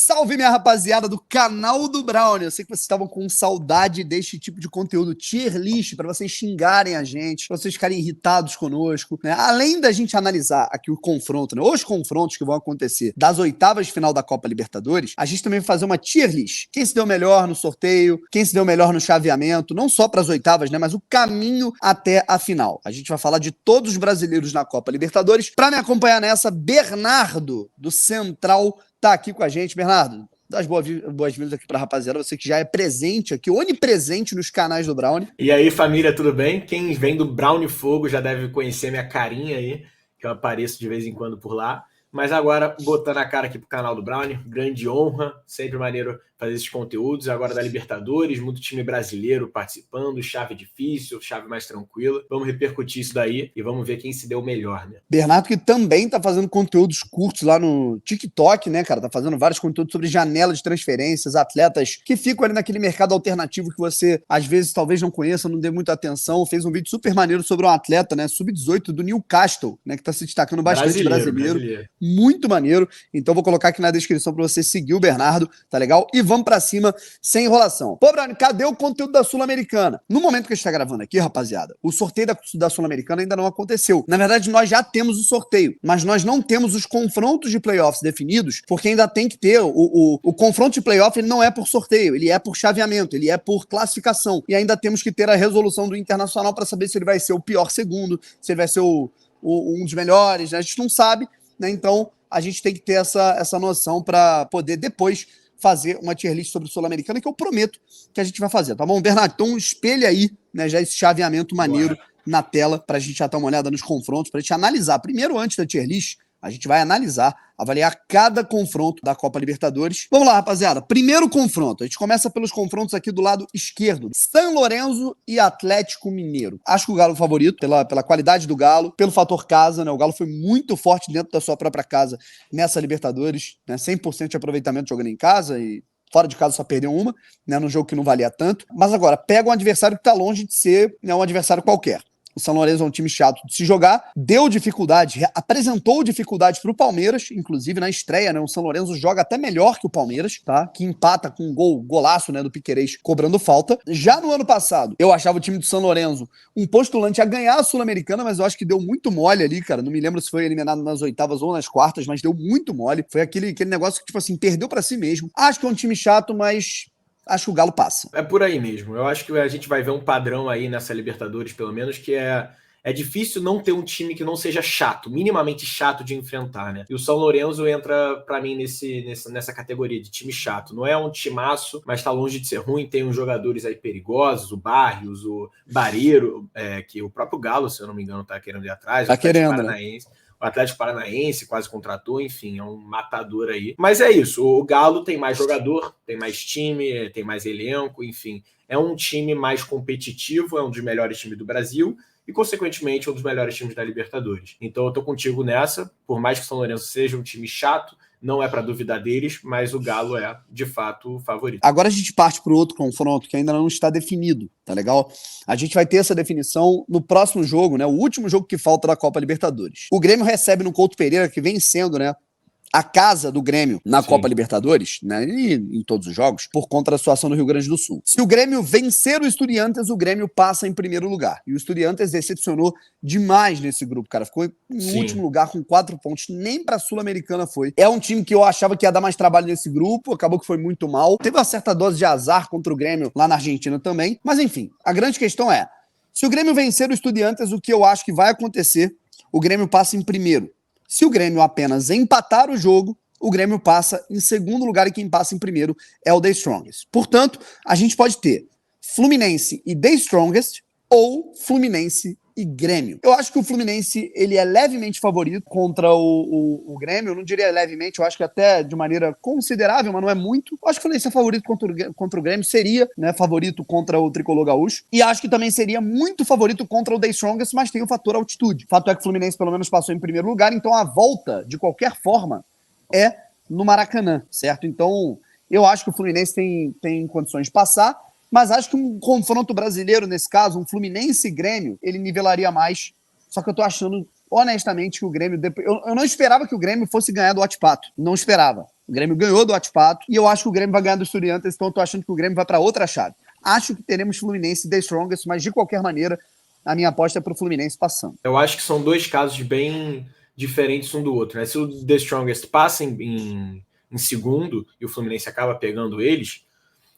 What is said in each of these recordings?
salve, minha rapaziada do canal do Brownie. Eu sei que vocês estavam com saudade deste tipo de conteúdo tier list para vocês xingarem a gente, para vocês ficarem irritados conosco, né? Além da gente analisar aqui o confronto, né? Os confrontos que vão acontecer das oitavas de final da Copa Libertadores, a gente também vai fazer uma tier list. Quem se deu melhor no sorteio, quem se deu melhor no chaveamento, não só para as oitavas, né? Mas o caminho até a final. A gente vai falar de todos os brasileiros na Copa Libertadores. Para me acompanhar nessa, Bernardo, do Central, tá aqui com a gente. Bernardo, dá as boas-vindas aqui pra rapaziada, você que já é presente aqui, onipresente nos canais do Brownie. E aí, família, tudo bem? Quem vem do Brownie Fogo já deve conhecer minha carinha aí, que eu apareço de vez em quando por lá. Mas agora, botando a cara aqui pro canal do Brownie, grande honra, sempre maneiro fazer esses conteúdos. Agora da Libertadores, muito time brasileiro participando, chave difícil, chave mais tranquila. Vamos repercutir isso daí e vamos ver quem se deu melhor, né? Bernardo, que também tá fazendo conteúdos curtos lá no TikTok, né, cara? Tá fazendo vários conteúdos sobre janela de transferências, atletas que ficam ali naquele mercado alternativo que você, às vezes, talvez não conheça, não dê muita atenção. Fez um vídeo super maneiro sobre um atleta, né, sub-18 do Newcastle, né, que tá se destacando bastante brasileiro. Muito maneiro. Então vou colocar aqui na descrição pra você seguir o Bernardo, tá legal? E vamos pra cima, sem enrolação. Pô, Brownie, cadê o conteúdo da Sul-Americana? No momento que a gente tá gravando aqui, rapaziada, o sorteio da Sul-Americana ainda não aconteceu. Na verdade, nós já temos o sorteio, mas nós não temos os confrontos de playoffs definidos, porque ainda tem que ter o confronto de playoff, ele não é por sorteio, ele é por chaveamento, ele é por classificação. E ainda temos que ter a resolução do Internacional para saber se ele vai ser o pior segundo, se ele vai ser um dos melhores, né? A gente não sabe, né? Então a gente tem que ter essa noção para poder depois fazer uma tier list sobre o Sul-Americana, que eu prometo que a gente vai fazer, tá bom? Bernardo, então espelha aí, né, já esse chaveamento maneiro na tela pra gente já dar uma olhada nos confrontos, pra gente analisar. Primeiro, antes da tier list, a gente vai analisar, avaliar cada confronto da Copa Libertadores. Vamos lá, rapaziada. Primeiro confronto. A gente começa pelos confrontos aqui do lado esquerdo. São Lourenço e Atlético Mineiro. Acho que o Galo é o favorito, pela qualidade do Galo, pelo fator casa, né? O Galo foi muito forte dentro da sua própria casa nessa Libertadores, né? 100% de aproveitamento jogando em casa e fora de casa só perdeu uma, né? Num jogo que não valia tanto. Mas agora, pega um adversário que tá longe de ser, né, um adversário qualquer. O São Lourenço é um time chato de se jogar, deu dificuldade, apresentou dificuldade pro Palmeiras, inclusive na estreia, né? O São Lourenço joga até melhor que o Palmeiras, tá? Que empata com um golaço, né, do Piquerez cobrando falta. Já no ano passado, eu achava o time do São Lourenço um postulante a ganhar a Sul-Americana, mas eu acho que deu muito mole ali, cara. Não me lembro se foi eliminado nas oitavas ou nas quartas, mas deu muito mole. Foi aquele negócio que, tipo assim, perdeu pra si mesmo. Acho que é um time chato, mas acho que o Galo passa. É por aí mesmo. Eu acho que a gente vai ver um padrão aí nessa Libertadores, pelo menos, que é difícil não ter um time que não seja chato, minimamente chato de enfrentar, né? E o São Lourenço entra, pra mim, nessa categoria de time chato. Não é um timaço, mas tá longe de ser ruim. Tem uns jogadores aí perigosos, o Barrios, o Barreiro, que o próprio Galo, se eu não me engano, tá querendo ir atrás. Tá querendo, né? O Atlético Paranaense quase contratou, enfim, é um matador aí. Mas é isso, o Galo tem mais jogador, tem mais time, tem mais elenco, enfim. É um time mais competitivo, é um dos melhores times do Brasil e, consequentemente, um dos melhores times da Libertadores. Então eu tô contigo nessa, por mais que o São Lourenço seja um time chato, não é para duvidar deles, mas o Galo é, de fato, o favorito. Agora a gente parte para o outro confronto que ainda não está definido, tá legal? A gente vai ter essa definição no próximo jogo, né? O último jogo que falta da Copa Libertadores. O Grêmio recebe no Couto Pereira, que vem sendo, né, a casa do Grêmio na Copa Libertadores, né, e em todos os jogos, por conta da situação do Rio Grande do Sul. Se o Grêmio vencer o Estudiantes, o Grêmio passa em primeiro lugar. E o Estudiantes decepcionou demais nesse grupo, cara. Ficou em último lugar com 4 pontos. Nem pra Sul-Americana foi. É um time que eu achava que ia dar mais trabalho nesse grupo, acabou que foi muito mal. Teve uma certa dose de azar contra o Grêmio lá na Argentina também. Mas enfim, a grande questão é, se o Grêmio vencer o Estudiantes, o que eu acho que vai acontecer, o Grêmio passa em primeiro. Se o Grêmio apenas empatar o jogo, o Grêmio passa em segundo lugar e quem passa em primeiro é o The Strongest. Portanto, a gente pode ter Fluminense e The Strongest ou Fluminense e Grêmio. Eu acho que o Fluminense ele é levemente favorito contra o Grêmio. Eu não diria levemente, eu acho que até de maneira considerável, mas não é muito. Eu acho que o Fluminense é favorito contra o Grêmio, seria, né, favorito contra o Tricolor Gaúcho. E acho que também seria muito favorito contra o The Strongest, mas tem o fator altitude. O fato é que o Fluminense pelo menos passou em primeiro lugar, então a volta, de qualquer forma, é no Maracanã, certo? Então, eu acho que o Fluminense tem condições de passar, mas acho que um confronto brasileiro, nesse caso, um Fluminense e Grêmio, ele nivelaria mais. Só que eu tô achando, honestamente, que o Grêmio... Eu não esperava que o Grêmio fosse ganhar do Wattipato. Não esperava. O Grêmio ganhou do Atipato e eu acho que o Grêmio vai ganhar do Estudiantes, então eu tô achando que o Grêmio vai para outra chave. Acho que teremos Fluminense The Strongest, mas de qualquer maneira, a minha aposta é pro Fluminense passando. Eu acho que são dois casos bem diferentes um do outro, né? Se o The Strongest passa em segundo e o Fluminense acaba pegando eles,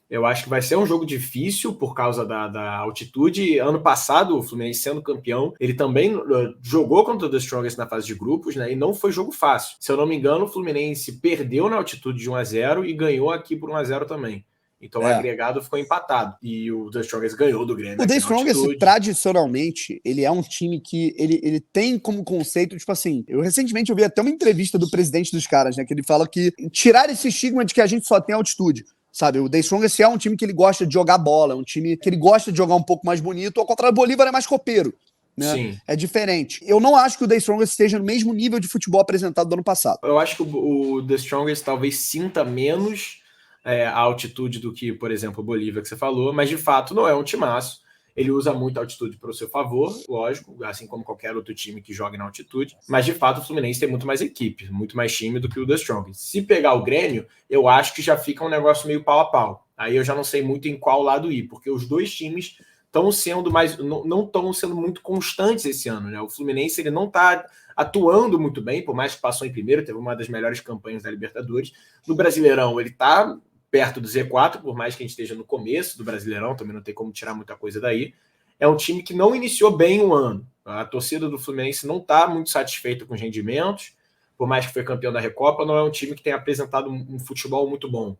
eu acho que vai ser um jogo difícil por causa da altitude. Ano passado, o Fluminense sendo campeão, ele também jogou contra o The Strongest na fase de grupos, né? E não foi jogo fácil. Se eu não me engano, o Fluminense perdeu na altitude de 1-0 e ganhou aqui por 1-0 também. Então o agregado ficou empatado. E o The Strongest ganhou do Grêmio. O The Strongest, tradicionalmente, ele é um time que ele tem como conceito, tipo assim, eu recentemente ouvi até uma entrevista do presidente dos caras, né? Que ele fala que tirar esse estigma de que a gente só tem altitude. Sabe, o The Strongest é um time que ele gosta de jogar bola, é um time que ele gosta de jogar um pouco mais bonito, ao contrário, o Bolívar é mais copeiro, né? Sim. É diferente. Eu não acho que o The Strongest esteja no mesmo nível de futebol apresentado do ano passado. Eu acho que o The Strongest talvez sinta menos a altitude do que, por exemplo, o Bolívar que você falou, mas de fato não é um timaço. Ele usa muito a altitude para o seu favor, lógico, assim como qualquer outro time que jogue na altitude. Mas, de fato, o Fluminense tem muito mais equipe, muito mais time do que o The Strongest. Se pegar o Grêmio, eu acho que já fica um negócio meio pau a pau. Aí eu já não sei muito em qual lado ir, porque os dois times estão sendo não estão sendo muito constantes esse ano, né? O Fluminense ele não está atuando muito bem, por mais que passou em primeiro, teve uma das melhores campanhas da Libertadores. No Brasileirão, ele está perto do Z4, por mais que a gente esteja no começo do Brasileirão, também não tem como tirar muita coisa daí. É um time que não iniciou bem o ano. A torcida do Fluminense não está muito satisfeita com os rendimentos, por mais que foi campeão da Recopa, não é um time que tem apresentado um futebol muito bom.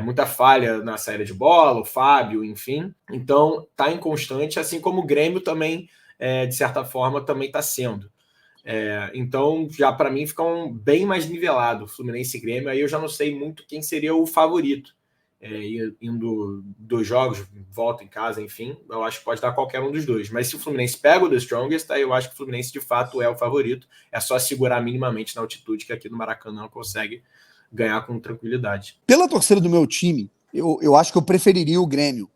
Muita falha na saída de bola, o Fábio, enfim. Então, está inconstante, assim como o Grêmio também, de certa forma, também está sendo. Então, já para mim, fica bem mais nivelado Fluminense e Grêmio. Aí eu já não sei muito quem seria o favorito. Indo 2 jogos, volta em casa, enfim, eu acho que pode dar qualquer um dos dois. Mas se o Fluminense pega o The Strongest, aí eu acho que o Fluminense de fato é o favorito. É só segurar minimamente na altitude que aqui no Maracanã consegue ganhar com tranquilidade. Pela torcida do meu time, eu acho que eu preferiria o Grêmio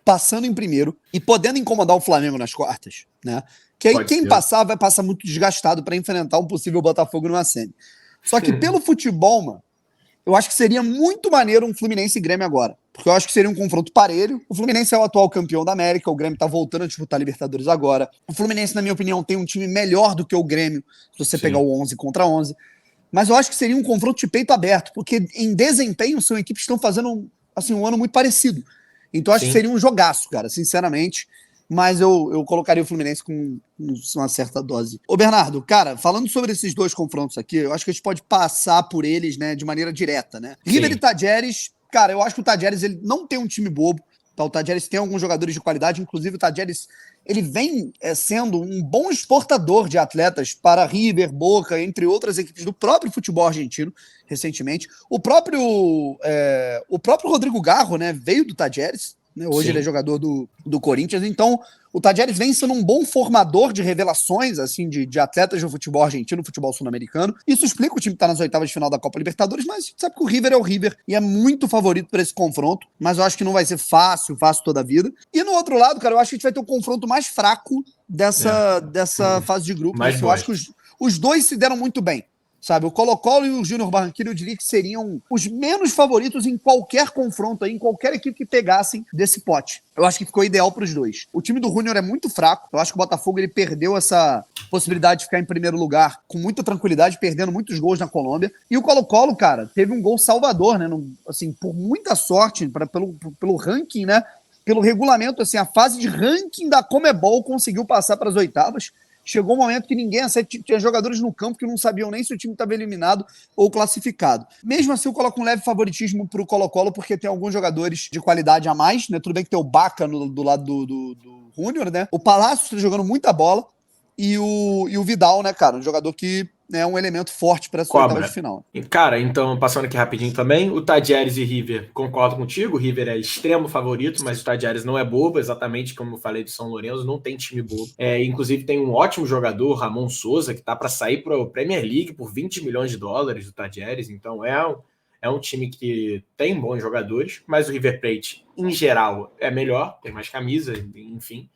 passando em primeiro e podendo incomodar o Flamengo nas quartas, né? Que aí quem passar vai passar muito desgastado para enfrentar um possível Botafogo numa semi. Só que pelo futebol, mano, eu acho que seria muito maneiro um Fluminense e Grêmio agora. Porque eu acho que seria um confronto parelho. O Fluminense é o atual campeão da América, o Grêmio tá voltando a disputar a Libertadores agora. O Fluminense, na minha opinião, tem um time melhor do que o Grêmio, se você pegar o 11 contra 11. Mas eu acho que seria um confronto de peito aberto, porque em desempenho são equipes que estão fazendo assim, um ano muito parecido. Então eu acho que seria um jogaço, cara, sinceramente. Mas eu colocaria o Fluminense com uma certa dose. Ô, Bernardo, cara, falando sobre esses dois confrontos aqui, eu acho que a gente pode passar por eles, né, de maneira direta, né? River e Tajeres, cara, eu acho que o Tajeres, ele não tem um time bobo, tá? O Tajeres tem alguns jogadores de qualidade, inclusive o Tajeres, ele vem sendo um bom exportador de atletas para River, Boca, entre outras equipes do próprio futebol argentino, recentemente. O próprio Rodrigo Garro, né, veio do Tajeres, né? Hoje ele é jogador do Corinthians, então o Tajeres vem sendo um bom formador de revelações assim de atletas do futebol argentino, futebol sul-americano. Isso explica o time estar nas oitavas de final da Copa Libertadores, mas a gente sabe que o River é o River e é muito favorito para esse confronto, mas eu acho que não vai ser fácil toda a vida. E no outro lado, cara, eu acho que a gente vai ter o confronto mais fraco dessa fase de grupos. Eu acho que os dois se deram muito bem. Sabe, o Colo-Colo e o Júnior Barranquilla, eu diria que seriam os menos favoritos em qualquer confronto aí, em qualquer equipe que pegassem desse pote. Eu acho que ficou ideal para os dois. O time do Júnior é muito fraco. Eu acho que o Botafogo ele perdeu essa possibilidade de ficar em primeiro lugar com muita tranquilidade, perdendo muitos gols na Colômbia. E o Colo-Colo, cara, teve um gol salvador, né? Assim, por muita sorte, pelo ranking, né? Pelo regulamento, assim, a fase de ranking da Conmebol conseguiu passar para as oitavas. Chegou um momento que ninguém tinha jogadores no campo que não sabiam nem se o time estava eliminado ou classificado. Mesmo assim, eu coloco um leve favoritismo para o Colo-Colo, porque tem alguns jogadores de qualidade a mais, né? Tudo bem que tem o Baca do lado do Júnior, né? O Palácio está jogando muita bola e o Vidal, né, cara? Um jogador que é um elemento forte para essa oitava de final. Cara, então, passando aqui rapidinho também, o Tajeres e River, concordo contigo, o River é extremo favorito, mas o Tajeres não é bobo, exatamente como eu falei do São Lourenço, não tem time bobo. Inclusive tem um ótimo jogador, Ramon Souza, que tá para sair para a Premier League por 20 milhões de dólares, o Tajeres, então é um time que tem bons jogadores, mas o River Plate, em geral, é melhor, tem mais camisa, enfim.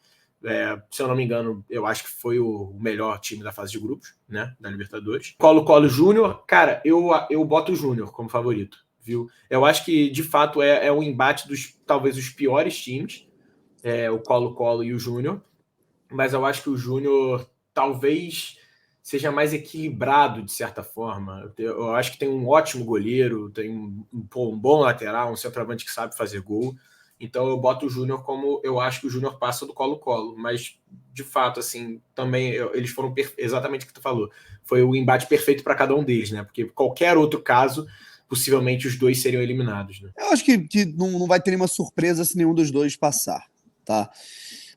Se eu não me engano, eu acho que foi o melhor time da fase de grupos, né, da Libertadores. Colo-Colo Júnior, cara, eu boto o Júnior como favorito, viu? Eu acho que, de fato, é um embate dos, talvez, os piores times, o Colo-Colo e o Júnior, mas eu acho que o Júnior talvez seja mais equilibrado, de certa forma. Eu acho que tem um ótimo goleiro, tem um bom lateral, um centroavante que sabe fazer gol. Então eu boto o Júnior como eu acho que o Júnior passa do Colo-Colo. Mas, de fato, assim, também eles foram exatamente o que tu falou. Foi o embate perfeito para cada um deles, né? Porque qualquer outro caso, possivelmente os dois seriam eliminados, né? Eu acho que não vai ter nenhuma surpresa se nenhum dos dois passar, tá?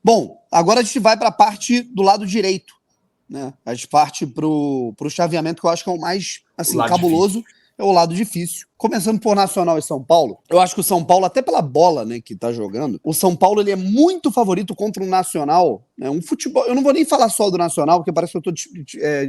Bom, agora a gente vai para a parte do lado direito, né? A gente parte para o chaveamento que eu acho que é o mais assim, cabuloso, difícil. É o lado difícil. Começando por Nacional e São Paulo, eu acho que o São Paulo, até pela bola, né, que tá jogando, o São Paulo ele é muito favorito contra um Nacional, né, um futebol. Eu não vou nem falar só do Nacional, porque parece que eu tô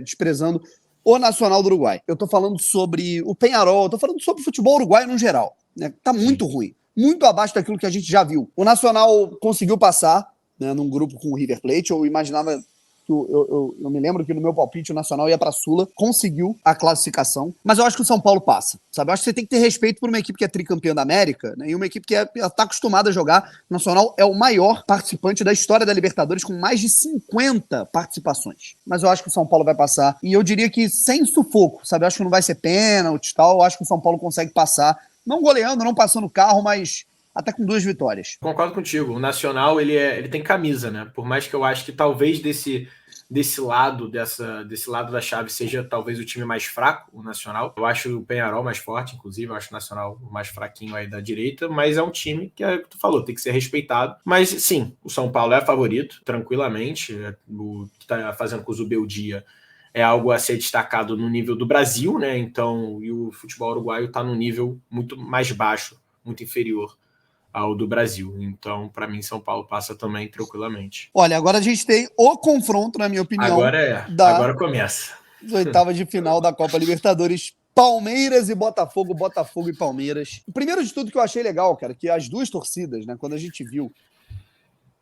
desprezando o Nacional do Uruguai. Eu tô falando sobre o Peñarol, eu tô falando sobre o futebol uruguaio no geral, né? Tá muito ruim, muito abaixo daquilo que a gente já viu. O Nacional conseguiu passar, né, num grupo com o River Plate. Eu imaginava que eu me lembro que no meu palpite o Nacional ia para a Sula, conseguiu a classificação, mas eu acho que o São Paulo passa, sabe? Eu acho que você tem que ter respeito por uma equipe que é tricampeã da América, né, e uma equipe que está acostumada a jogar. O Nacional é o maior participante da história da Libertadores, com mais de 50 participações. Mas eu acho que o São Paulo vai passar, e eu diria que sem sufoco, sabe? Eu acho que não vai ser pênalti e tal, eu acho que o São Paulo consegue passar, não goleando, não passando o carro, mas até com 2 vitórias. Concordo contigo. O Nacional, ele tem camisa, né? Por mais que eu acho que talvez desse lado da chave seja talvez o time mais fraco, o Nacional. Eu acho o Peñarol mais forte, inclusive. Eu acho o Nacional o mais fraquinho aí da direita, mas é um time que, é o que tu falou, tem que ser respeitado. Mas, sim, o São Paulo é favorito, tranquilamente. O que tá fazendo com o Zubeldia é algo a ser destacado no nível do Brasil, né? Então, e o futebol uruguaio tá num nível muito mais baixo, muito inferior ao do Brasil. Então, para mim, São Paulo passa também tranquilamente. Olha, agora a gente tem o confronto, na minha opinião, agora começa. Das oitavas de final da Copa Libertadores. Palmeiras e Botafogo, Botafogo e Palmeiras. O primeiro de tudo que eu achei legal, cara, que as duas torcidas, né, quando a gente viu,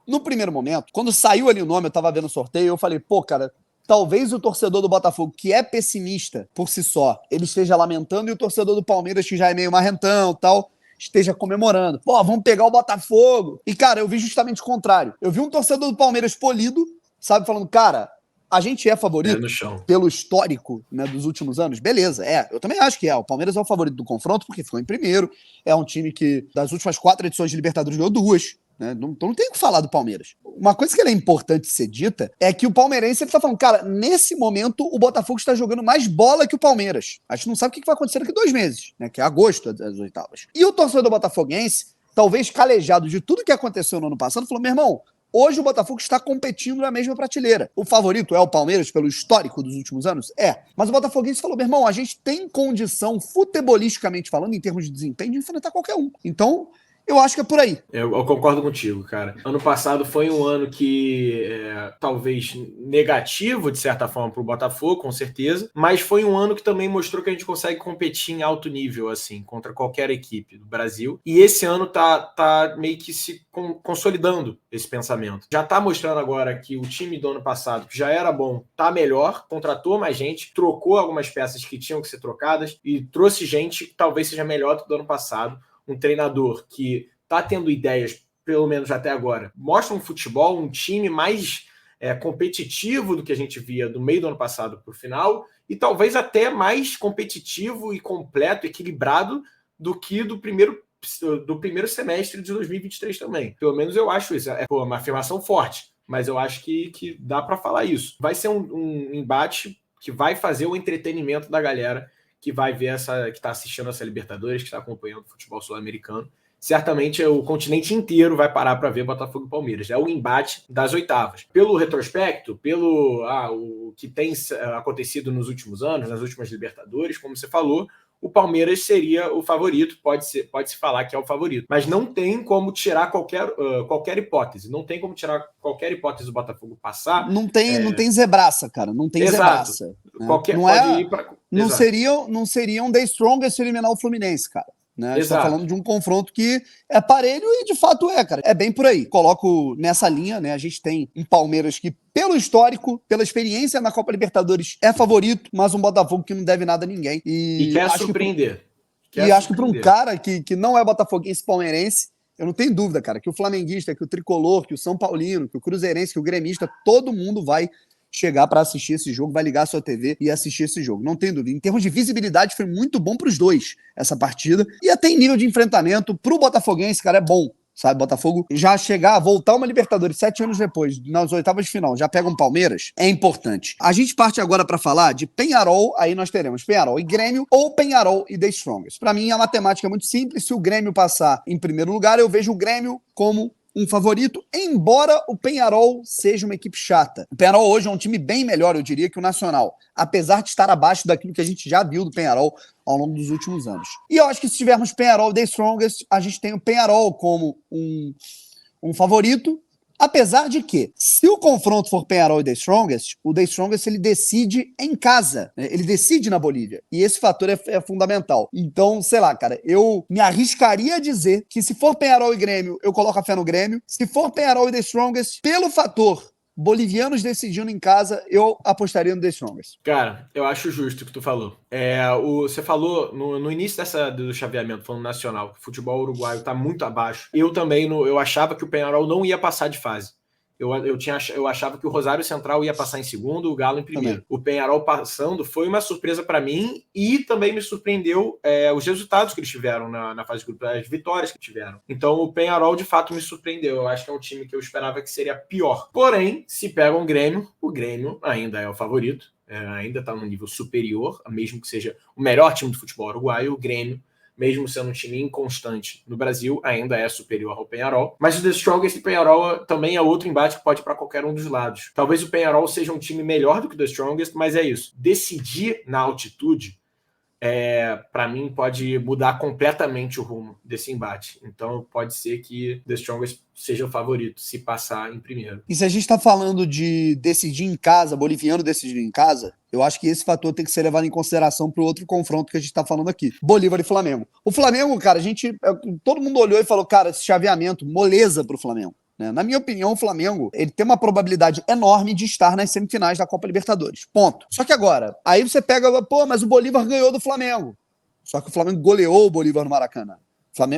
no primeiro momento, quando saiu ali o nome, eu tava vendo o sorteio, eu falei, pô, cara, talvez o torcedor do Botafogo, que é pessimista por si só, ele esteja lamentando, e o torcedor do Palmeiras, que já é meio marrentão e tal, esteja comemorando. Pô, vamos pegar o Botafogo. E, cara, eu vi justamente o contrário. Eu vi um torcedor do Palmeiras polido, sabe, falando, cara, a gente é favorito pelo histórico, né, dos últimos anos. Beleza, eu também acho que é. O Palmeiras é o favorito do confronto, porque ficou em primeiro. É um time que, das últimas 4 edições de Libertadores, ganhou 2. Né? Então não tem o que falar do Palmeiras. Uma coisa que é importante ser dita é que o palmeirense está falando, cara, nesse momento o Botafogo está jogando mais bola que o Palmeiras. A gente não sabe o que vai acontecer daqui a 2 meses, né? Que é agosto das oitavas. E o torcedor botafoguense, talvez calejado de tudo que aconteceu no ano passado, falou, meu irmão, hoje o Botafogo está competindo na mesma prateleira. O favorito é o Palmeiras pelo histórico dos últimos anos? É. Mas o botafoguense falou, meu irmão, a gente tem condição, futebolisticamente falando, em termos de desempenho, de enfrentar qualquer um. Então, eu acho que é por aí. Eu concordo contigo, cara. Ano passado foi um ano que talvez negativo, de certa forma, para o Botafogo, com certeza, mas foi um ano que também mostrou que a gente consegue competir em alto nível, assim, contra qualquer equipe do Brasil. E esse ano tá meio que se consolidando esse pensamento. Já tá mostrando agora que o time do ano passado, que já era bom, tá melhor, contratou mais gente, trocou algumas peças que tinham que ser trocadas e trouxe gente que talvez seja melhor do que do ano passado. Um treinador que está tendo ideias, pelo menos até agora, mostra um futebol, um time mais competitivo do que a gente via do meio do ano passado para o final, e talvez até mais competitivo e completo, equilibrado do que do primeiro semestre de 2023 também. Pelo menos eu acho isso. É uma afirmação forte, mas eu acho que dá para falar isso. Vai ser um embate que vai fazer o entretenimento da galera que vai ver que está assistindo essa Libertadores, que está acompanhando o futebol sul-americano. Certamente o continente inteiro vai parar para ver Botafogo e Palmeiras. É o embate das oitavas. Pelo retrospecto, o que tem acontecido nos últimos anos, nas últimas Libertadores, como você falou, o Palmeiras seria o favorito, pode-se falar que é o favorito. Mas não tem como tirar qualquer hipótese. Não tem como tirar qualquer hipótese do Botafogo passar. Não tem zebraça, cara. Não tem Exato. Zebraça. Qualquer não pode ir para... Não seriam The Strongest eliminar o Fluminense, cara. né? A gente está falando de um confronto que é parelho e de fato cara. É bem por aí. Coloco nessa linha, né? A gente tem um Palmeiras que, pelo histórico, pela experiência na Copa Libertadores, é favorito, mas um Botafogo que não deve nada a ninguém. E quer surpreender. Acho que para um cara que não é botafoguense palmeirense, eu não tenho dúvida, cara, que o flamenguista, que o tricolor, que o São Paulino, que o cruzeirense, que o gremista, todo mundo vai chegar para assistir esse jogo, vai ligar a sua TV e assistir esse jogo. Não tem dúvida. Em termos de visibilidade, foi muito bom para os dois essa partida. E até em nível de enfrentamento, para o botafoguense, cara, é bom. Sabe, Botafogo já chegar, voltar uma Libertadores 7 anos depois, nas oitavas de final, já pega um Palmeiras, é importante. A gente parte agora para falar de Peñarol, aí nós teremos Peñarol e Grêmio, ou Peñarol e The Strongest. Para mim, a matemática é muito simples, se o Grêmio passar em primeiro lugar, eu vejo o Grêmio como um favorito, embora o Peñarol seja uma equipe chata. O Peñarol hoje é um time bem melhor, eu diria, que o Nacional, apesar de estar abaixo daquilo que a gente já viu do Peñarol ao longo dos últimos anos. E eu acho que se tivermos Peñarol e The Strongest, a gente tem o Peñarol como um favorito, apesar de que, se o confronto for Peñarol e The Strongest, o The Strongest ele decide em casa, né? Ele decide na Bolívia, e esse fator é fundamental. Então, sei lá, cara, eu me arriscaria a dizer que se for Peñarol e Grêmio, eu coloco a fé no Grêmio. Se for Peñarol e The Strongest, pelo fator bolivianos decidindo em casa, eu apostaria no The Strongest. Cara, eu acho justo o que tu falou. Você falou no início do chaveamento, falando nacional, que o futebol uruguaio tá muito abaixo. Eu também, eu achava que o Peñarol não ia passar de fase. Eu achava que o Rosário Central ia passar em segundo, o Galo em primeiro. Também. O Peñarol passando foi uma surpresa para mim e também me surpreendeu os resultados que eles tiveram na fase de grupo, as vitórias que tiveram. Então o Peñarol de fato me surpreendeu. Eu acho que é um time que eu esperava que seria pior. Porém, se pega um Grêmio, o Grêmio ainda é o favorito, ainda está num nível superior, mesmo que seja o melhor time do futebol uruguaio, o Grêmio, mesmo sendo um time inconstante no Brasil, ainda é superior ao Peñarol. Mas o The Strongest e Peñarol também é outro embate que pode ir para qualquer um dos lados. Talvez o Peñarol seja um time melhor do que o The Strongest, mas é isso. Decidir na altitude, para mim, pode mudar completamente o rumo desse embate. Então, pode ser que The Strongest seja o favorito, se passar em primeiro. E se a gente está falando de decidir em casa, boliviano decidir em casa, eu acho que esse fator tem que ser levado em consideração para o outro confronto que a gente está falando aqui, Bolívar e Flamengo. O Flamengo, cara, todo mundo olhou e falou, cara, esse chaveamento, moleza para o Flamengo. Na minha opinião, o Flamengo ele tem uma probabilidade enorme de estar nas semifinais da Copa Libertadores. Ponto. Só que agora, aí você pega, mas o Bolívar ganhou do Flamengo. Só que o Flamengo goleou o Bolívar no Maracanã.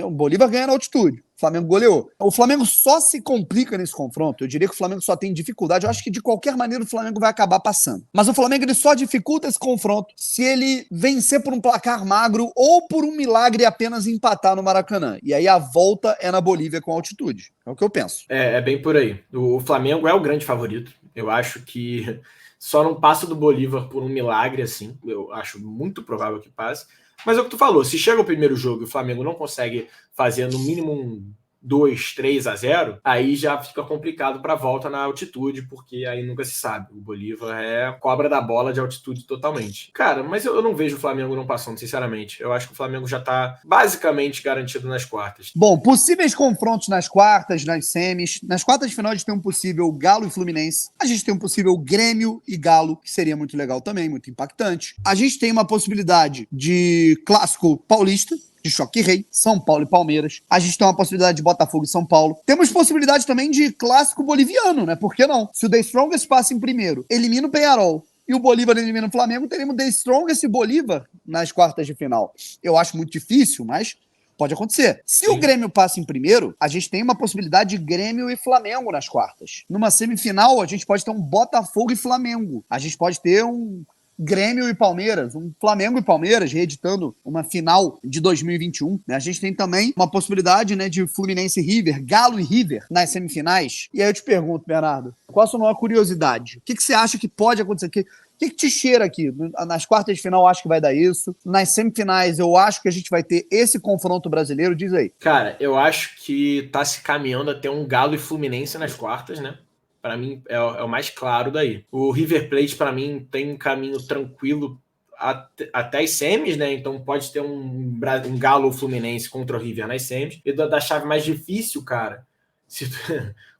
O Bolívar ganha na altitude. O Flamengo goleou. O Flamengo só se complica nesse confronto. Eu diria que o Flamengo só tem dificuldade. Eu acho que de qualquer maneira o Flamengo vai acabar passando. Mas o Flamengo ele só dificulta esse confronto se ele vencer por um placar magro ou por um milagre apenas empatar no Maracanã. E aí a volta é na Bolívia com altitude. É o que eu penso. É bem por aí. O Flamengo é o grande favorito. Eu acho que só não passa do Bolívar por um milagre assim. Eu acho muito provável que passe. Mas é o que tu falou, se chega o primeiro jogo e o Flamengo não consegue fazer no mínimo um 2-3-0, aí já fica complicado para a volta na altitude, porque aí nunca se sabe. O Bolívar é cobra da bola de altitude totalmente. Cara, mas eu não vejo o Flamengo não passando, sinceramente. Eu acho que o Flamengo já tá basicamente garantido nas quartas. Bom, possíveis confrontos nas quartas, nas semis. Nas quartas de final a gente tem um possível Galo e Fluminense. A gente tem um possível Grêmio e Galo, que seria muito legal também, muito impactante. A gente tem uma possibilidade de clássico paulista, de choque rei, São Paulo e Palmeiras. A gente tem uma possibilidade de Botafogo e São Paulo. Temos possibilidade também de clássico boliviano, né? Por que não? Se o The Strongest passa em primeiro, elimina o Peñarol e o Bolívar elimina o Flamengo, teremos The Strongest e Bolívar nas quartas de final. Eu acho muito difícil, mas pode acontecer. Se o Grêmio passa em primeiro, a gente tem uma possibilidade de Grêmio e Flamengo nas quartas. Numa semifinal, a gente pode ter um Botafogo e Flamengo. A gente pode ter um Grêmio e Palmeiras, um Flamengo e Palmeiras reeditando uma final de 2021. Né? A gente tem também uma possibilidade, né, de Fluminense e River, Galo e River nas semifinais. E aí eu te pergunto, Bernardo, qual a sua maior curiosidade? O que você acha que pode acontecer? O que te cheira aqui? Nas quartas de final eu acho que vai dar isso. Nas semifinais eu acho que a gente vai ter esse confronto brasileiro. Diz aí. Cara, eu acho que tá se caminhando até um Galo e Fluminense nas quartas, né? Para mim, é o mais claro daí. O River Plate, para mim, tem um caminho tranquilo até as semis, né? Então pode ter um Galo Fluminense contra o River nas semis. E da chave mais difícil, cara,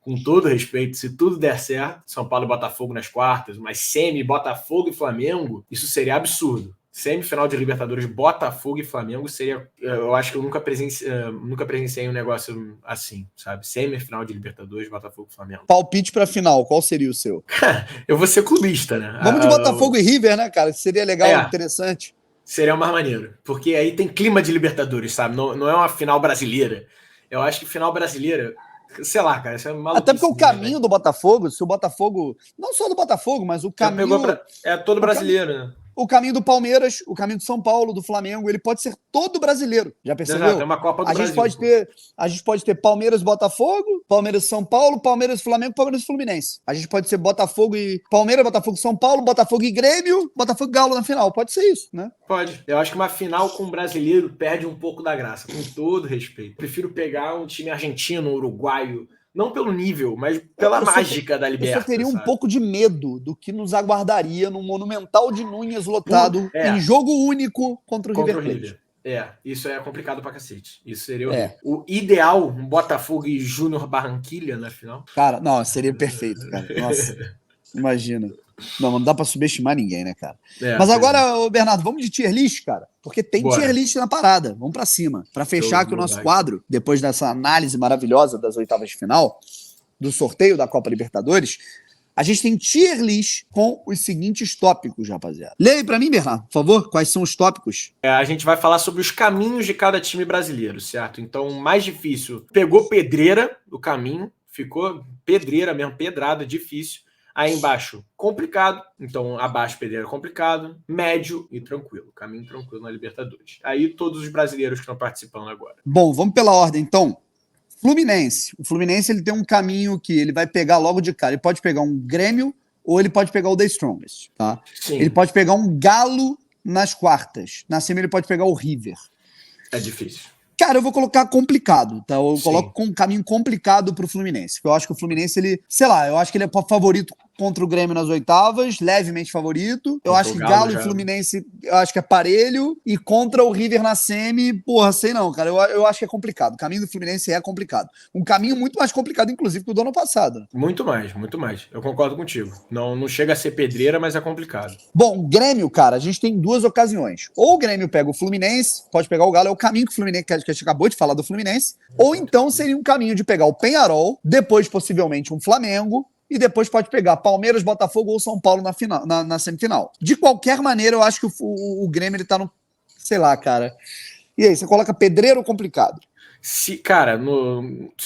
com todo respeito, se tudo der certo, São Paulo e Botafogo nas quartas, mas semi, Botafogo e Flamengo, isso seria absurdo. Semifinal de Libertadores, Botafogo e Flamengo seria... Eu acho que eu nunca presenciei um negócio assim, sabe? Semifinal de Libertadores, Botafogo e Flamengo. Palpite pra final, qual seria o seu? Eu vou ser clubista, né? Vamos de Botafogo e River, né, cara? Seria legal, interessante. Seria mais maneiro. Porque aí tem clima de Libertadores, sabe? Não é uma final brasileira. Eu acho que final brasileira... Sei lá, cara, isso é maluquice. Até porque o caminho do Botafogo, se o Botafogo... Não só do Botafogo, mas o caminho... todo brasileiro, né? O caminho do Palmeiras, o caminho do São Paulo, do Flamengo, ele pode ser todo brasileiro. Já percebeu? Exato, é uma Copa do Brasil. A gente pode ter Palmeiras e Botafogo, Palmeiras e São Paulo, Palmeiras e Flamengo, Palmeiras e Fluminense. A gente pode ser Botafogo e Palmeiras, Botafogo e São Paulo, Botafogo e Grêmio, Botafogo e Galo na final. Pode ser isso, né? Pode. Eu acho que uma final com um brasileiro perde um pouco da graça, com todo respeito. Prefiro pegar um time argentino, uruguaio, não pelo nível, mas pela mágica da Libertadores. Eu só teria um pouco de medo do que nos aguardaria no Monumental de Núñez lotado em jogo único contra o River Plate. Isso é complicado pra cacete. Isso seria o ideal, um Botafogo e Júnior Barranquilla na final. Cara, não, seria perfeito, cara. Nossa, imagina. Não dá pra subestimar ninguém, né, cara? Mas agora, Bernardo, vamos de tier list, cara? Porque tem tier list na parada. Vamos pra cima. Pra fechar aqui o nosso quadro, depois dessa análise maravilhosa das oitavas de final, do sorteio da Copa Libertadores, a gente tem tier list com os seguintes tópicos, rapaziada. Leia aí pra mim, Bernardo, por favor, quais são os tópicos? A gente vai falar sobre os caminhos de cada time brasileiro, certo? Então, mais difícil, pegou pedreira do caminho, ficou pedreira mesmo, pedrada, difícil. Aí embaixo, complicado. Então, abaixo, pedreira, complicado. Médio e tranquilo. Caminho tranquilo na Libertadores. Aí, todos os brasileiros que estão participando agora. Bom, vamos pela ordem, então. Fluminense. O Fluminense ele tem um caminho que ele vai pegar logo de cara. Ele pode pegar um Grêmio ou ele pode pegar o The Strongest, tá? Sim. Ele pode pegar um Galo nas quartas. Na semi ele pode pegar o River. É difícil. Cara, eu vou colocar complicado, tá? Eu coloco com um caminho complicado pro Fluminense. Eu acho que o Fluminense, ele... Sei lá, eu acho que ele é favorito contra o Grêmio nas oitavas, levemente favorito. Eu acho que Galo e Fluminense, eu acho que é parelho. E contra o River na semi, porra, sei não, cara. Eu acho que é complicado. O caminho do Fluminense é complicado. Um caminho muito mais complicado, inclusive, que o do ano passado. Muito mais, muito mais. Eu concordo contigo. Não chega a ser pedreira, mas é complicado. Bom, o Grêmio, cara, a gente tem duas ocasiões. Ou o Grêmio pega o Fluminense, pode pegar o Galo, é o caminho que o Fluminense, que a gente acabou de falar do Fluminense. Ou então seria um caminho de pegar o Peñarol, depois possivelmente um Flamengo, e depois pode pegar Palmeiras, Botafogo ou São Paulo na semifinal. De qualquer maneira, eu acho que o Grêmio ele tá no... Sei lá, cara. E aí, você coloca pedreiro ou complicado? Se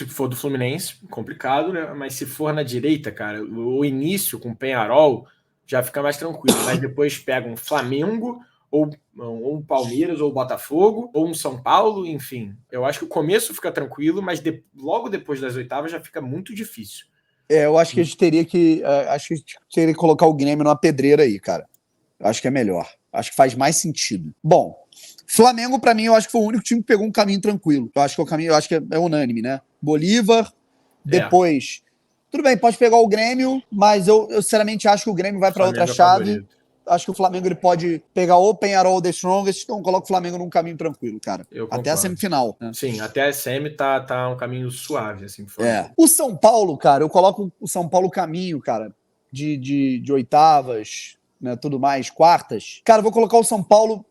for do Fluminense, complicado, né? Mas se for na direita, cara, o início com o Peñarol já fica mais tranquilo. Mas depois pega um Flamengo, ou um Palmeiras, ou Botafogo, ou um São Paulo, enfim. Eu acho que o começo fica tranquilo, mas logo depois das oitavas já fica muito difícil. Eu acho que a gente teria que colocar o Grêmio numa pedreira aí, cara. Eu acho que é melhor. Acho que faz mais sentido. Bom, Flamengo, pra mim, eu acho que foi o único time que pegou um caminho tranquilo. Eu acho que é unânime, né? Bolívar, depois... Tudo bem, pode pegar o Grêmio, mas eu sinceramente acho que o Grêmio vai pra outra chave. Acho que o Flamengo ele pode pegar ou Peñarol ou The Strongest, então coloca o Flamengo num caminho tranquilo, cara. Até a semifinal. Né? Sim, até a semi tá um caminho suave, assim. O São Paulo, cara, eu coloco o São Paulo caminho, cara, de oitavas, né, tudo mais, quartas. Cara, eu vou colocar o São Paulo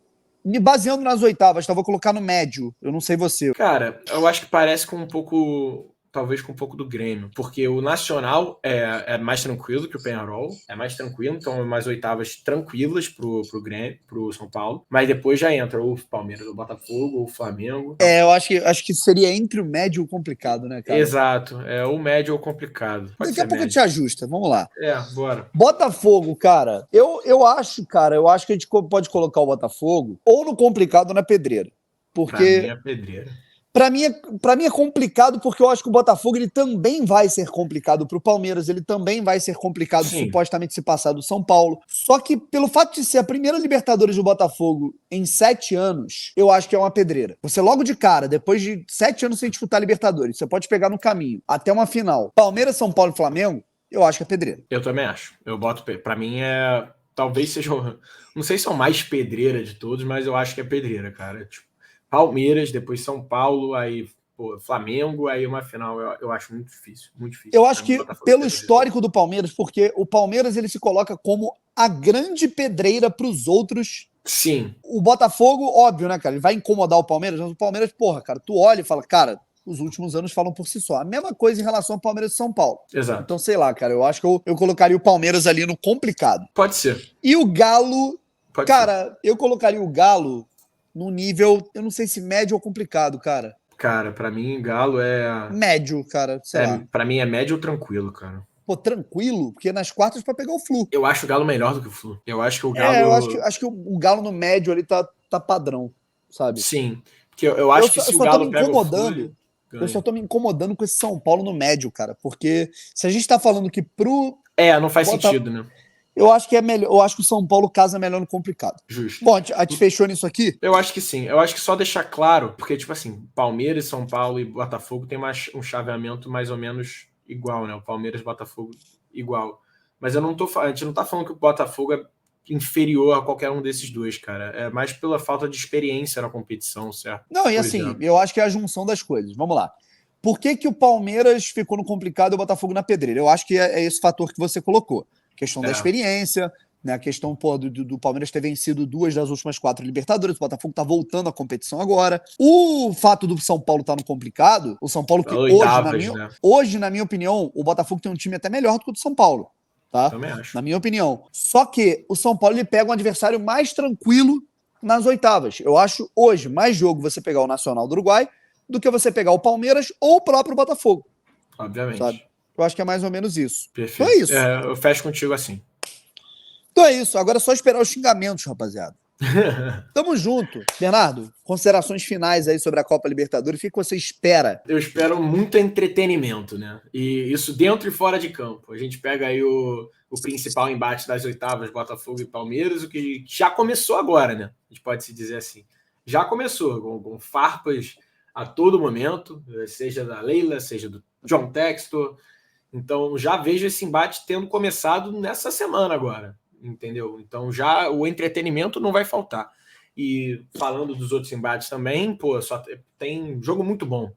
me baseando nas oitavas, tá? Vou colocar no médio. Eu não sei você. Cara, eu acho que parece com um pouco... Talvez com um pouco do Grêmio, porque o Nacional é mais tranquilo que o Peñarol, é mais tranquilo, então mais oitavas tranquilas pro Grêmio, pro São Paulo, mas depois já entra ou o Palmeiras, ou o Botafogo, ou o Flamengo. Eu acho que seria entre o médio e o complicado, né, cara? Exato, o médio ou complicado. Daqui a pouco a gente ajusta, vamos lá. Bora. Botafogo, cara, eu acho que a gente pode colocar o Botafogo ou no complicado ou na pedreira, porque... Pra mim é pedreira. Pra mim é complicado porque eu acho que o Botafogo ele também vai ser complicado pro Palmeiras, ele também vai ser complicado supostamente se passar do São Paulo. Só que pelo fato de ser a primeira Libertadores do Botafogo em 7 anos, eu acho que é uma pedreira. Você logo de cara, depois de 7 anos sem disputar Libertadores, você pode pegar no caminho até uma final. Palmeiras, São Paulo e Flamengo, eu acho que é pedreira. Eu também acho. Eu boto... Pra mim talvez seja... Não sei se são mais pedreira de todos, mas eu acho que é pedreira, cara. Tipo, Palmeiras, depois São Paulo, aí Flamengo, aí uma final. Eu acho muito difícil, muito difícil. Eu acho que pelo histórico do Palmeiras, porque o Palmeiras ele se coloca como a grande pedreira para os outros Sim. O Botafogo, óbvio, né, cara? Ele vai incomodar o Palmeiras, mas o Palmeiras, porra, cara, tu olha e fala, cara, os últimos anos falam por si só. A mesma coisa em relação ao Palmeiras e São Paulo. Exato. Então, sei lá, cara, eu acho que eu colocaria o Palmeiras ali no complicado. Pode ser. E o Galo, Pode cara, ser. eu colocaria o Galo no nível, eu não sei se médio ou complicado, cara. Cara, pra mim, Galo Médio, cara, sei lá. Pra mim é médio ou tranquilo, cara. Pô, tranquilo, porque nas quartas pra pegar o Flu. Eu acho o Galo melhor do que o Flu. Eu acho que o Galo... Eu acho que o Galo no médio ali tá padrão, sabe? Sim. Porque eu acho que se o Galo pega o Flu, ele ganha. Eu só tô me incomodando com esse São Paulo no médio, cara. Porque se a gente tá falando que pro... não faz sentido, né? Eu acho que é melhor. Eu acho que o São Paulo casa melhor no complicado. Justo. Bom, a gente fechou nisso aqui? Eu acho que sim. Eu acho que só deixar claro, porque, tipo assim, Palmeiras, São Paulo e Botafogo tem um chaveamento mais ou menos igual, né? O Palmeiras e Botafogo igual. Mas a gente não tá falando que o Botafogo é inferior a qualquer um desses dois, cara. É mais pela falta de experiência na competição, certo? Não, e assim, eu acho que é a junção das coisas. Vamos lá. Por que o Palmeiras ficou no complicado e o Botafogo na pedreira? Eu acho que é esse fator que você colocou. Questão da experiência, né? A questão do Palmeiras ter vencido 2 das últimas 4 Libertadores, o Botafogo tá voltando à competição agora. O fato do São Paulo estar no complicado, o São Paulo que hoje, na minha opinião, o Botafogo tem um time até melhor do que o do São Paulo. Tá? Também acho. Na minha opinião. Só que o São Paulo ele pega um adversário mais tranquilo nas oitavas. Eu acho hoje mais jogo você pegar o Nacional do Uruguai do que você pegar o Palmeiras ou o próprio Botafogo. Obviamente. Sabe? Eu acho que é mais ou menos isso. Perfeito. Então é isso. Eu fecho contigo assim. Então é isso. Agora é só esperar os xingamentos, rapaziada. Tamo junto. Bernardo, considerações finais aí sobre a Copa Libertadores. O que você espera? Eu espero muito entretenimento, né? E isso dentro e fora de campo. A gente pega aí o principal embate das oitavas, Botafogo e Palmeiras, o que já começou agora, né? A gente pode se dizer assim. Já começou, com farpas a todo momento, seja da Leila, seja do John Textor. Então já vejo esse embate tendo começado nessa semana agora. Entendeu? Então já o entretenimento não vai faltar. E falando dos outros embates também, só tem jogo muito bom.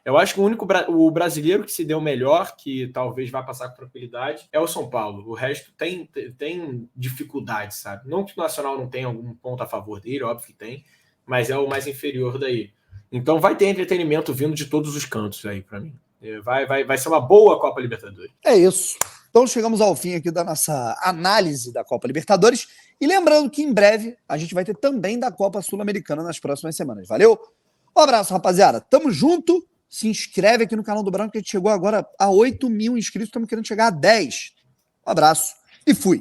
Eu acho que o brasileiro que se deu melhor, que talvez vá passar com tranquilidade, é o São Paulo. O resto tem dificuldade, sabe? Não que o Nacional não tenha algum ponto a favor dele, óbvio que tem, mas é o mais inferior daí. Então vai ter entretenimento vindo de todos os cantos aí para mim. Vai ser uma boa Copa Libertadores. É isso. Então chegamos ao fim aqui da nossa análise da Copa Libertadores. E lembrando que em breve a gente vai ter também da Copa Sul-Americana nas próximas semanas. Valeu? Um abraço, rapaziada. Tamo junto. Se inscreve aqui no canal do Branco, que a gente chegou agora a 8 mil inscritos. Estamos querendo chegar a 10. Um abraço e fui.